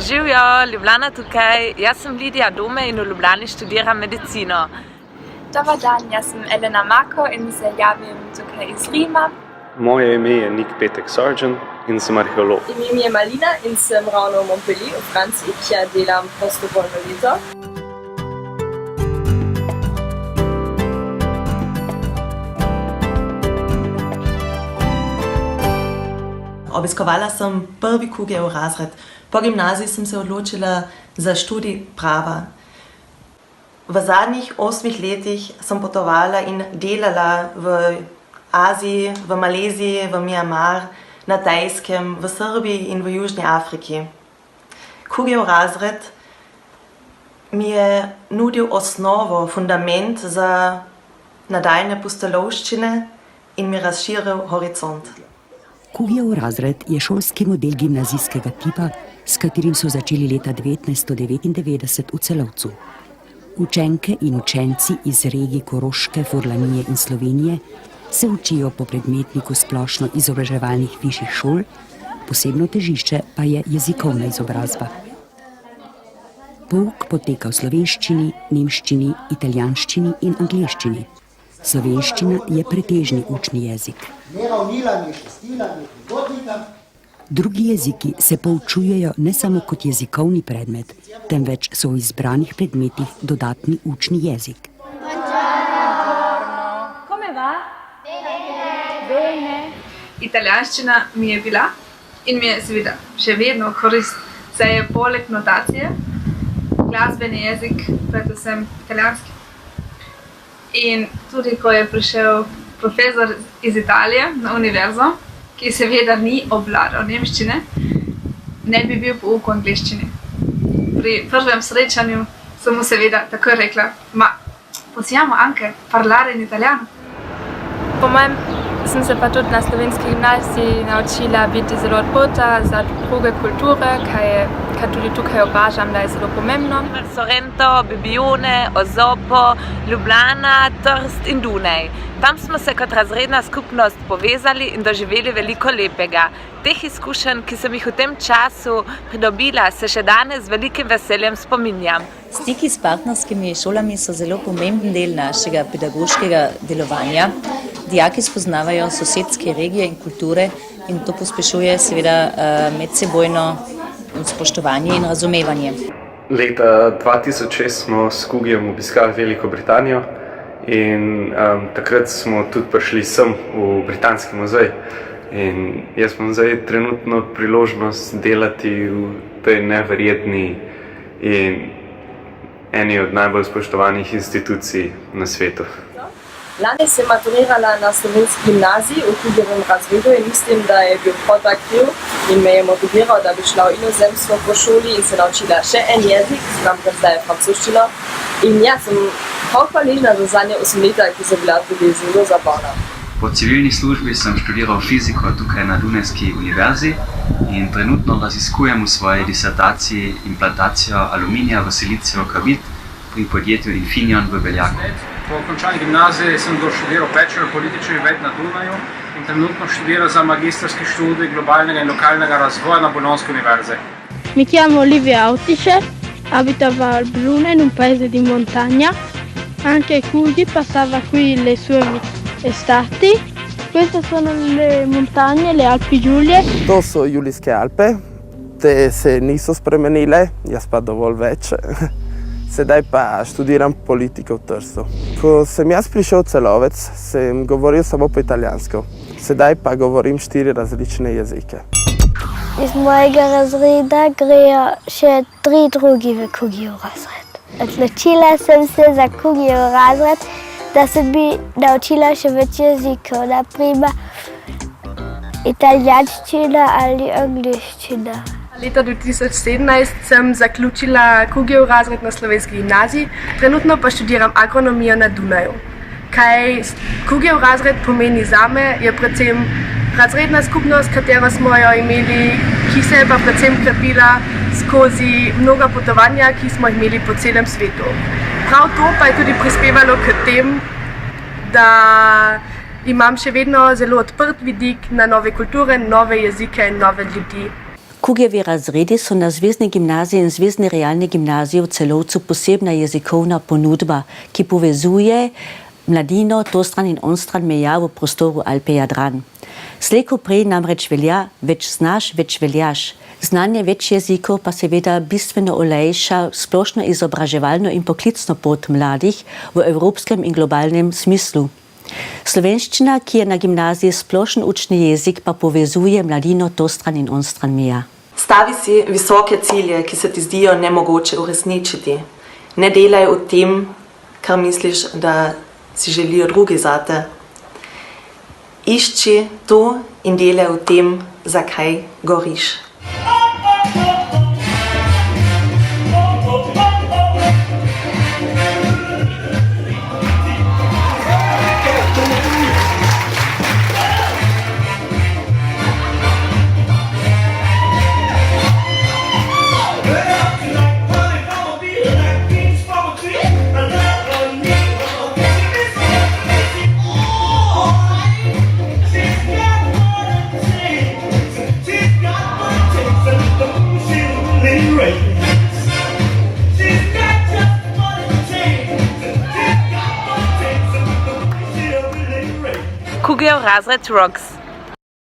Živijo, Ljubljana tukaj. Jaz sem Lidija Dome in v Ljubljani študiram medicino. Dobar dan, jaz sem Elena Mako in se javim tukaj iz Rima. Moje ime je Nik Petek Sargent in sem arheolog. Ime mi je Malina in sem ravno v Montpellier v Franciji, kjer delam prostovoljno leto. Obiskovala sem prvi Kugeljev razred. Po gimnaziji sem se odločila za študij prava. V zadnjih 8 letih sem potovala in delala v Aziji, v Maleziji, v Myanmar, na Tajskem, v Srbiji in v Južni Afriki. Kugeljev razred mi je nudil osnovo, fundament za nadaljne pustolovščine in mi razširil horizont. Kugeljev razred je šolski model gimnazijskega tipa, s katerim so začeli leta 1999 v Celovcu. Učenke in učenci iz regij Koroške, Furlanije in Slovenije se učijo po predmetniku splošno izobraževalnih višjih šol, posebno težišče pa je jezikovna izobrazba. Pouk poteka v slovenščini, nemščini, italijanščini in angleščini. Slovenščina je pretežni učni jezik. Drugi jeziki se poučujejo ne samo kot jezikovni predmet, temveč so v izbranih predmetih dodatni učni jezik. Italijanščina mi je bila in mi je seveda še vedno korist, saj je poleg notacije glasbeni jezik, predvsem italijanski. In tudi ko je prišel profesor iz Italije na univerzo, ki seveda ni obvladal nemščine, ne bi bil pouk v angleščini. Pri prvem srečanju sem mu seveda takoj rekla, ma possiamo anche parlare in italiano. Po mojem sem se pa tudi na slovenski gimnaziji naučila biti zelo odprta za druge kulture, kar tudi tukaj opažam, da je zelo pomembno. Sorrento, Bibione, Osopo, Ljubljana, Trst in Dunaj. Tam smo se kot razredna skupnost povezali in doživeli veliko lepega. Teh izkušenj, ki sem jih v tem času pridobila, se še danes z velikim veseljem spominjam. Stiki s partnerskimi šolami so zelo pomemben del našega pedagoškega delovanja. Dijaki spoznavajo sosedske regije in kulture in to pospešuje seveda medsebojno spoštovanje in razumevanje. Leta 2006 smo s Kugeljem obiskali Veliko Britanijo in takrat smo tudi prišli sem v Britanski muzej. In jaz imam zdaj trenutno priložnost delati v tej neverjetni in eni od najbolj spoštovanih institucij na svetu. Lani sem maturirala na slovenski gimnaziji v Kugeljevem razredu in mislim, da je bil prav kriv in me je motiviral, da bi šla v inozemstvo po šoli in se naučila še en jezik, kar zdaj je francoščina. In ja, sem prav hvaležna za zadnje 8 leta, ki so bila tudi zelo zabavna. Po civilni službi sem študiral fiziko tukaj na Dunajski univerzi in trenutno raziskujem v svoji disertaciji implantacijo aluminija v silicijev karbid pri podjetju Infineon v Beljaku. Po končani gimnaziji sem doštudiral Bachelor političnih ved na Dunaju in trenutno študiram za magistrski študij globalnega in lokalnega razvoja na Bolonjske univerze. Mi chiamo Livia Autice, abitavo a Bruna in un paese di montagna. Anche Kugi passava qui le sue estati. Queste sono le montagne, le Alpi Giulie. To so Julijske Alpe, te se niso spremenile, jaz pa dovolj več. Sedaj pa študiram politiko v Trstu. Ko sem jaz prišel v Celovec, sem govoril samo po italijansko. Sedaj pa govorim 4 različne jezike. Iz mojega razreda grejo še 3 drugi v Kugeljev razred. Odločila sem se za Kugeljev razred, da se bi naučila še več jezikov, naprimer italijanščina ali angleščina. Leta 2017 sem zaključila Kugeljev razred na slovenski gimnaziji, trenutno pa študiram agronomijo na Dunaju. Kaj Kugeljev razred pomeni zame, je predvsem razredna skupnost, katero smo jo imeli, ki se je pa predvsem krepila skozi mnoga potovanja, ki smo jih imeli po celem svetu. Prav to pa je tudi prispevalo k tem, da imam še vedno zelo odprt vidik na nove kulture, nove jezike in nove ljudi. Kugjevi razredi so na Zvezdni gimnaziji in Zvezdni realni gimnaziji v Celovcu posebna jezikovna ponudba, ki povezuje mladino to stran in on stran meja v prostoru Alpe-Jadran. Slej ko prej namreč velja, več znaš, več veljaš. Znanje več jezikov pa seveda bistveno olajša splošno izobraževalno in poklicno pot mladih v evropskem in globalnem smislu. Slovenščina, ki je na gimnaziji splošen učni jezik, pa povezuje mladino to stran in on stran meja. Stavi si visoke cilje, ki se ti zdijo nemogoče uresničiti. Ne delaj o tem, kar misliš, da si želijo drugi zate. Išči to in delaj o tem, zakaj goriš. Kugjev razred rocks.